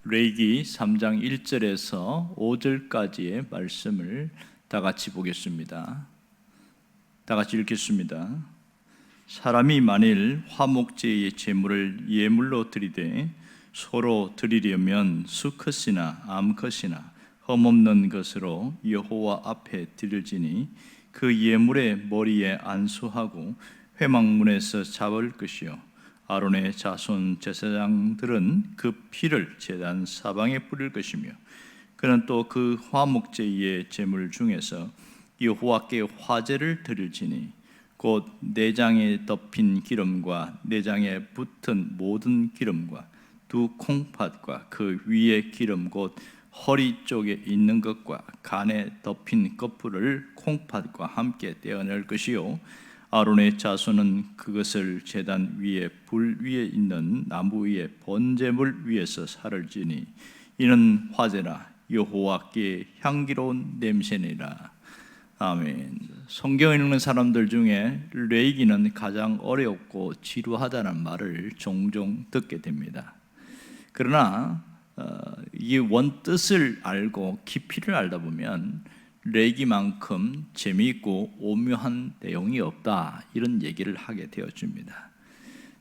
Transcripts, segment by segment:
레위기 3장 1절에서 5절까지의 말씀을 다 같이 보겠습니다. 다 같이 읽겠습니다. 사람이 만일 화목제의 제물을 예물로 드리되 서로 드리려면 수컷이나 암컷이나 흠없는 것으로 여호와 앞에 드릴지니 그 예물의 머리에 안수하고 회막문에서 잡을 것이요 아론의 자손 제사장들은 그 피를 제단 사방에 뿌릴 것이며 그는 또 그 화목제의 제물 중에서 여호와께 화제를 드릴지니 곧 내장에 덮인 기름과 내장에 붙은 모든 기름과 두 콩팥과 그 위에 기름 곧 허리 쪽에 있는 것과 간에 덮인 거풀을 콩팥과 함께 떼어낼 것이요 아론의 자손은 그것을 제단 위에 불 위에 있는 나무 위에 번제물 위에서 살을 지니 이는 화제라 여호와께 향기로운 냄새니라. 아멘. 성경 읽는 사람들 중에 레위기는 가장 어렵고 지루하다는 말을 종종 듣게 됩니다. 그러나 이 원뜻을 알고 깊이를 알다 보면 레위기만큼 재미있고 오묘한 내용이 없다, 이런 얘기를 하게 되어집니다.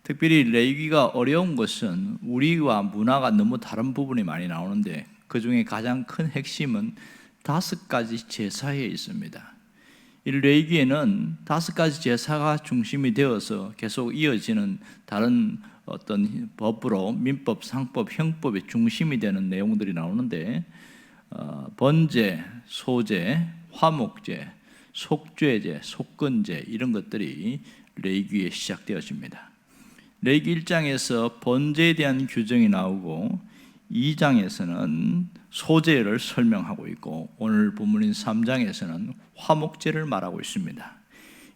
특별히 레위기가 어려운 것은 우리와 문화가 너무 다른 부분이 많이 나오는데 그 중에 가장 큰 핵심은 5가지 제사에 있습니다. 이 레위기에는 5가지 제사가 중심이 되어서 계속 이어지는 다른 어떤 법으로 민법, 상법, 형법의 중심이 되는 내용들이 나오는데 번제, 소제, 화목제, 속죄제, 속건제 이런 것들이 레위기에 시작되어집니다. 레위기 1장에서 번제에 대한 규정이 나오고 2장에서는 소제를 설명하고 있고 오늘 본문인 3장에서는 화목제를 말하고 있습니다.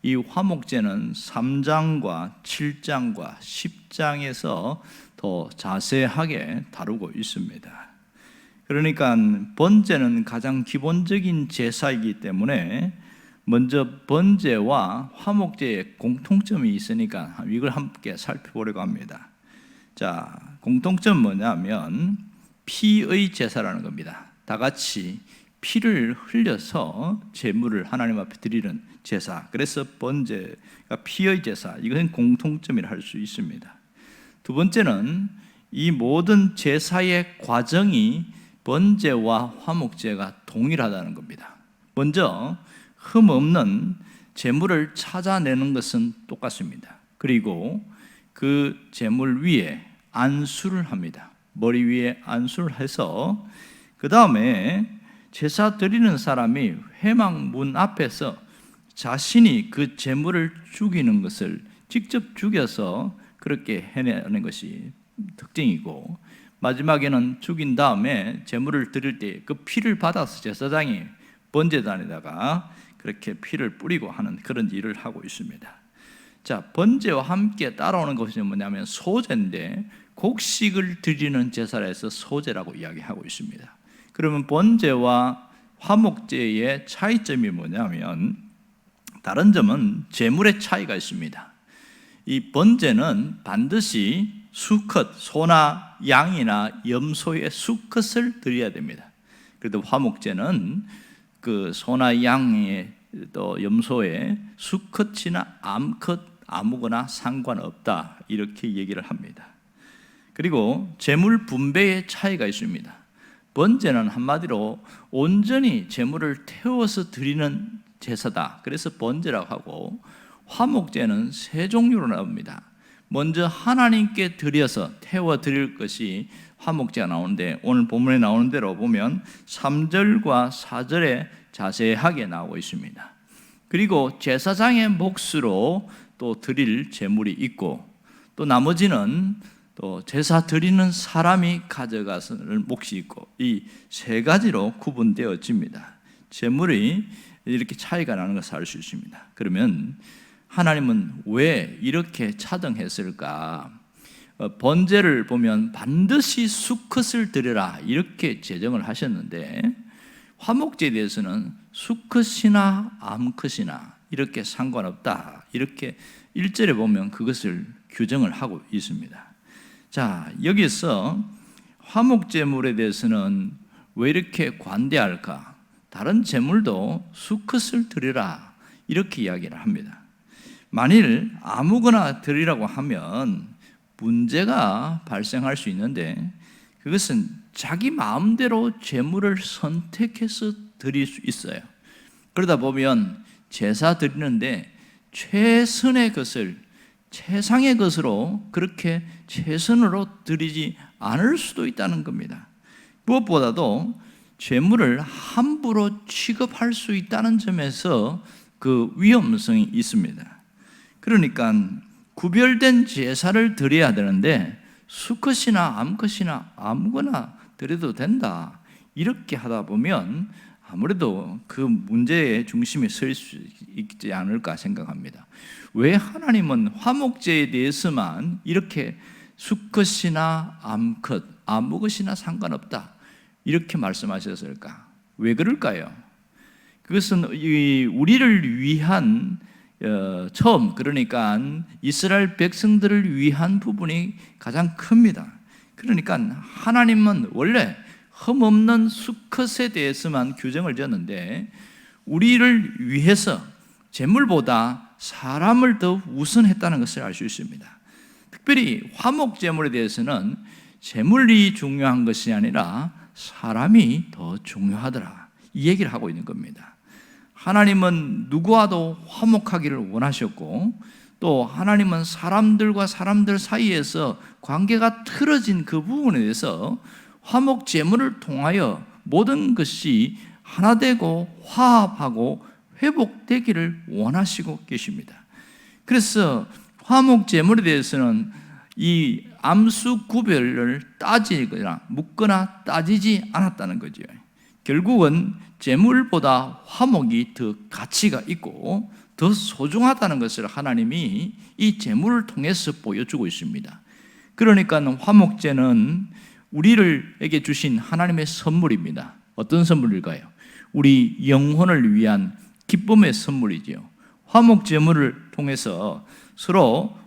이 화목제는 3장과 7장과 10장에서 더 자세하게 다루고 있습니다. 그러니까 번제는 가장 기본적인 제사이기 때문에 먼저 번제와 화목제에 공통점이 있으니까 이걸 함께 살펴보려고 합니다. 자, 공통점은 뭐냐면 피의 제사라는 겁니다. 다 같이 피를 흘려서 제물을 하나님 앞에 드리는 제사. 그래서 번제가 피의 제사. 이것은 공통점이라 할 수 있습니다. 두 번째는 이 모든 제사의 과정이 번제와 화목제가 동일하다는 겁니다. 먼저 흠 없는 제물을 찾아내는 것은 똑같습니다. 그리고 그 제물 위에 안수를 합니다. 머리 위에 안수를 해서 그 다음에 제사 드리는 사람이 회막문 앞에서 자신이 그 제물을 죽이는 것을 직접 죽여서 그렇게 해내는 것이 특징이고, 마지막에는 죽인 다음에 제물을 드릴 때 그 피를 받아서 제사장이 번제단에다가 그렇게 피를 뿌리고 하는 그런 일을 하고 있습니다. 자, 번제와 함께 따라오는 것이 뭐냐면 소제인데 곡식을 드리는 제사라 해서 소제라고 이야기하고 있습니다. 그러면 번제와 화목제의 차이점이 뭐냐면 다른 점은 제물의 차이가 있습니다. 이 번제는 반드시 수컷, 소나 양이나 염소의 수컷을 드려야 됩니다. 그래도 화목제는 그 소나 양의 또 염소의 수컷이나 암컷 아무거나 상관없다, 이렇게 얘기를 합니다. 그리고 제물 분배의 차이가 있습니다. 번제는 한마디로 온전히 제물을 태워서 드리는 제사다, 그래서 번제라고 하고, 화목제는 세 종류로 나옵니다. 먼저 하나님께 드려서 태워 드릴 것이 화목제가 나오는데 오늘 본문에 나오는 대로 보면 3절과 4절에 자세하게 나오고 있습니다. 그리고 제사장의 몫으로 또 드릴 제물이 있고, 또 나머지는 또 제사 드리는 사람이 가져가서 몫이 있고, 이 세 가지로 구분되어집니다. 제물이 이렇게 차이가 나는 것을 알 수 있습니다. 그러면 하나님은 왜 이렇게 차등했을까? 번제를 보면 반드시 수컷을 드려라 이렇게 제정을 하셨는데, 화목제에 대해서는 수컷이나 암컷이나 이렇게 상관없다, 이렇게 1절에 보면 그것을 규정을 하고 있습니다. 자, 여기서 화목제물에 대해서는 왜 이렇게 관대할까? 다른 제물도 수컷을 드리라 이렇게 이야기를 합니다. 만일 아무거나 드리라고 하면 문제가 발생할 수 있는데, 그것은 자기 마음대로 제물을 선택해서 드릴 수 있어요. 그러다 보면 제사 드리는데 최선의 것을, 최상의 것으로 그렇게 최선으로 드리지 않을 수도 있다는 겁니다. 무엇보다도 제물을 함부로 취급할 수 있다는 점에서 그 위험성이 있습니다. 그러니까 구별된 제사를 드려야 되는데 수컷이나 암컷이나 아무거나 드려도 된다, 이렇게 하다 보면 아무래도 그 문제의 중심에 설 수 있지 않을까 생각합니다. 왜 하나님은 화목제에 대해서만 이렇게 수컷이나 암컷, 아무 것이나 상관없다 이렇게 말씀하셨을까? 왜 그럴까요? 그것은 우리를 위한 처음, 그러니까 이스라엘 백성들을 위한 부분이 가장 큽니다. 그러니까 하나님은 원래 흠없는 수컷에 대해서만 규정을 지었는데 우리를 위해서 제물보다 사람을 더 우선했다는 것을 알 수 있습니다. 특별히 화목제물에 대해서는 제물이 중요한 것이 아니라 사람이 더 중요하더라, 이 얘기를 하고 있는 겁니다. 하나님은 누구와도 화목하기를 원하셨고, 또 하나님은 사람들과 사람들 사이에서 관계가 틀어진 그 부분에 대해서 화목 제물을 통하여 모든 것이 하나 되고 화합하고 회복되기를 원하시고 계십니다. 그래서 화목 제물에 대해서는 이 암수 구별을 따지거나 묻거나 따지지 않았다는 거죠. 결국은 제물보다 화목이 더 가치가 있고 더 소중하다는 것을 하나님이 이 제물을 통해서 보여주고 있습니다. 그러니까 화목제는 우리에게 주신 하나님의 선물입니다. 어떤 선물일까요? 우리 영혼을 위한 기쁨의 선물이지요. 화목제물을 통해서 서로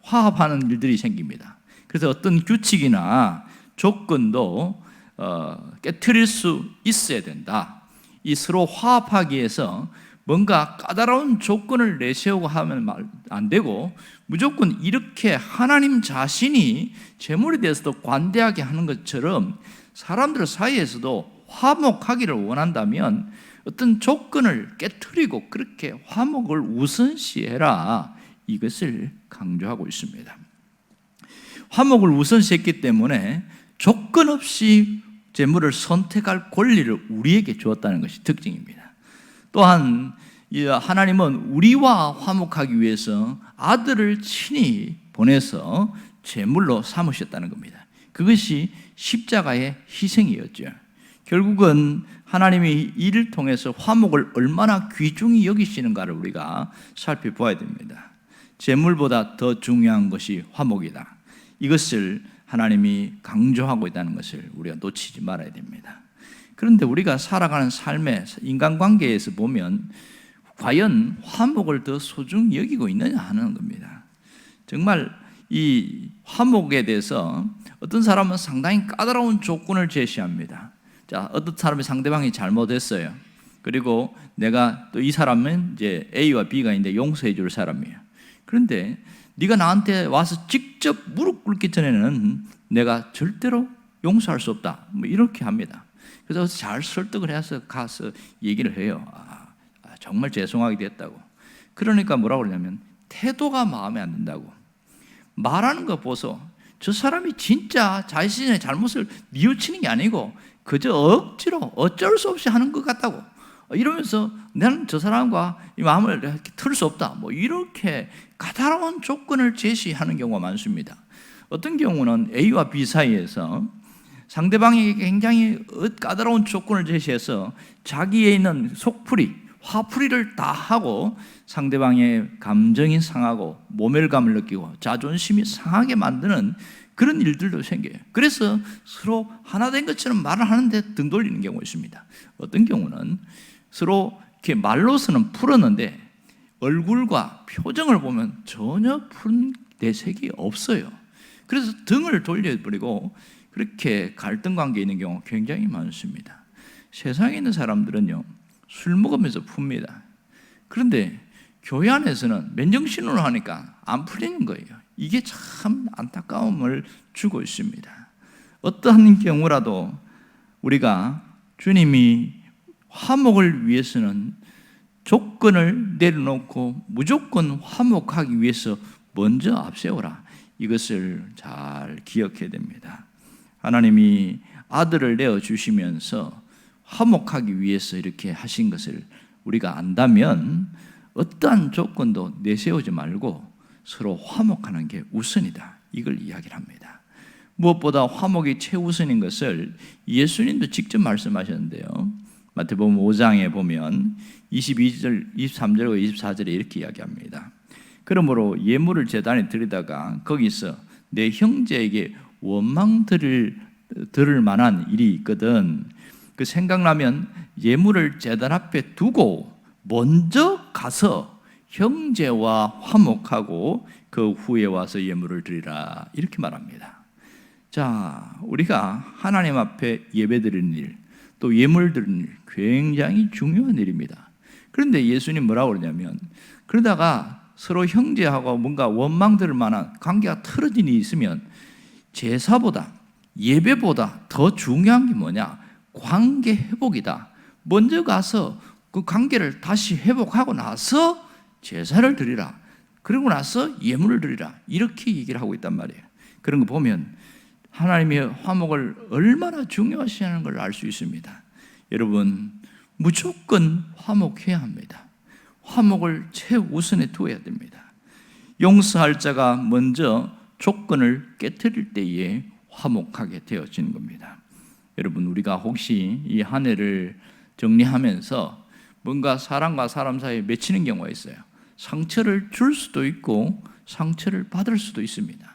화합하는 일들이 생깁니다. 그래서 어떤 규칙이나 조건도 깨트릴 수 있어야 된다. 이 서로 화합하기 위해서 뭔가 까다로운 조건을 내세우고 하면 안 되고, 무조건 이렇게 하나님 자신이 제물에 대해서도 관대하게 하는 것처럼 사람들 사이에서도 화목하기를 원한다면 어떤 조건을 깨트리고 그렇게 화목을 우선시해라, 이것을 강조하고 있습니다. 화목을 우선시했기 때문에 조건 없이 제물을 선택할 권리를 우리에게 주었다는 것이 특징입니다. 또한 하나님은 우리와 화목하기 위해서 아들을 친히 보내서 제물로 삼으셨다는 겁니다. 그것이 십자가의 희생이었죠. 결국은 하나님이 이를 통해서 화목을 얼마나 귀중히 여기시는가를 우리가 살펴보아야 됩니다. 제물보다 더 중요한 것이 화목이다, 이것을 하나님이 강조하고 있다는 것을 우리가 놓치지 말아야 됩니다. 그런데 우리가 살아가는 삶의 인간관계에서 보면 과연 화목을 더 소중히 여기고 있느냐 하는 겁니다. 정말 이 화목에 대해서 어떤 사람은 상당히 까다로운 조건을 제시합니다. 자, 어떤 사람이 상대방이 잘못했어요. 그리고 내가 또 이 사람은 이제 A와 B가 있는데 용서해 줄 사람이에요. 그런데 네가 나한테 와서 직접 무릎 꿇기 전에는 내가 절대로 용서할 수 없다, 뭐 이렇게 합니다. 그래서 잘 설득을 해서 가서 얘기를 해요. 정말 죄송하게 됐다고. 그러니까 뭐라고 그러냐면 태도가 마음에 안 든다고. 말하는 거 보소. 저 사람이 진짜 자신의 잘못을 뉘우치는 게 아니고 그저 억지로 어쩔 수 없이 하는 것 같다고. 이러면서 나는 저 사람과 이 마음을 이렇게 틀 수 없다, 뭐 이렇게 까다로운 조건을 제시하는 경우가 많습니다. 어떤 경우는 A와 B 사이에서 상대방에게 굉장히 까다로운 조건을 제시해서 자기에 있는 속풀이, 화풀이를 다 하고 상대방의 감정이 상하고 모멸감을 느끼고 자존심이 상하게 만드는 그런 일들도 생겨요. 그래서 서로 하나 된 것처럼 말을 하는데 등 돌리는 경우가 있습니다. 어떤 경우는 서로 이렇게 말로서는 풀었는데 얼굴과 표정을 보면 전혀 푸른 내색이 없어요. 그래서 등을 돌려버리고 그렇게 갈등 관계에 있는 경우가 굉장히 많습니다. 세상에 있는 사람들은요, 술 먹으면서 풉니다. 그런데 교회 안에서는 맨정신으로 하니까 안 풀리는 거예요. 이게 참 안타까움을 주고 있습니다. 어떠한 경우라도 우리가 주님이 화목을 위해서는 조건을 내려놓고 무조건 화목하기 위해서 먼저 앞세워라. 이것을 잘 기억해야 됩니다. 하나님이 아들을 내어주시면서 화목하기 위해서 이렇게 하신 것을 우리가 안다면 어떠한 조건도 내세우지 말고 서로 화목하는 게 우선이다. 이걸 이야기를 합니다. 무엇보다 화목이 최우선인 것을 예수님도 직접 말씀하셨는데요. 마태복음 5장에 보면 22절, 23절과 24절에 이렇게 이야기합니다. 그러므로 예물을 제단에 드리다가 거기서 내 형제에게 원망 들을 만한 일이 있거든. 그 생각나면 예물을 제단 앞에 두고 먼저 가서 형제와 화목하고 그 후에 와서 예물을 드리라. 이렇게 말합니다. 자, 우리가 하나님 앞에 예배 드리는 일, 또 예물 드리는 일, 굉장히 중요한 일입니다. 그런데 예수님 뭐라고 그러냐면, 그러다가 서로 형제하고 뭔가 원망 들을 만한 관계가 틀어진 일이 있으면 제사보다, 예배보다 더 중요한 게 뭐냐? 관계 회복이다. 먼저 가서 그 관계를 다시 회복하고 나서 제사를 드리라. 그러고 나서 예물을 드리라. 이렇게 얘기를 하고 있단 말이에요. 그런 거 보면 하나님의 화목을 얼마나 중요하시냐는 걸 알 수 있습니다. 여러분, 무조건 화목해야 합니다. 화목을 최우선에 두어야 됩니다. 용서할 자가 먼저 조건을 깨트릴 때에 화목하게 되어지는 겁니다. 여러분, 우리가 혹시 이 한 해를 정리하면서 뭔가 사람과 사람 사이에 맺히는 경우가 있어요. 상처를 줄 수도 있고 상처를 받을 수도 있습니다.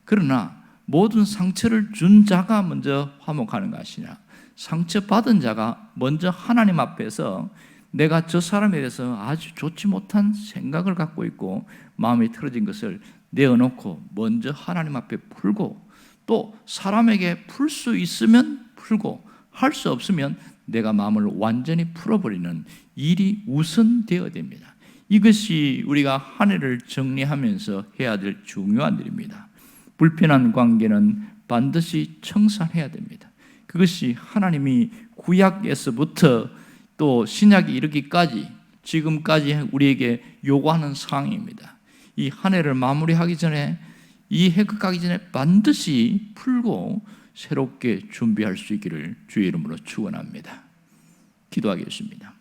그러나 모든 상처를 준 자가 먼저 화목하는 것이냐, 상처받은 자가 먼저 하나님 앞에서 내가 저 사람에 대해서 아주 좋지 못한 생각을 갖고 있고 마음이 틀어진 것을 내어놓고 먼저 하나님 앞에 풀고, 또 사람에게 풀 수 있으면 풀고 할 수 없으면 내가 마음을 완전히 풀어버리는 일이 우선되어야 됩니다. 이것이 우리가 한 해를 정리하면서 해야 될 중요한 일입니다. 불편한 관계는 반드시 청산해야 됩니다. 그것이 하나님이 구약에서부터 또 신약이 이르기까지 지금까지 우리에게 요구하는 사항입니다. 이 한 해를 마무리하기 전에, 이 해 끝가기 전에 반드시 풀고 새롭게 준비할 수 있기를 주의 이름으로 축원합니다. 기도하겠습니다.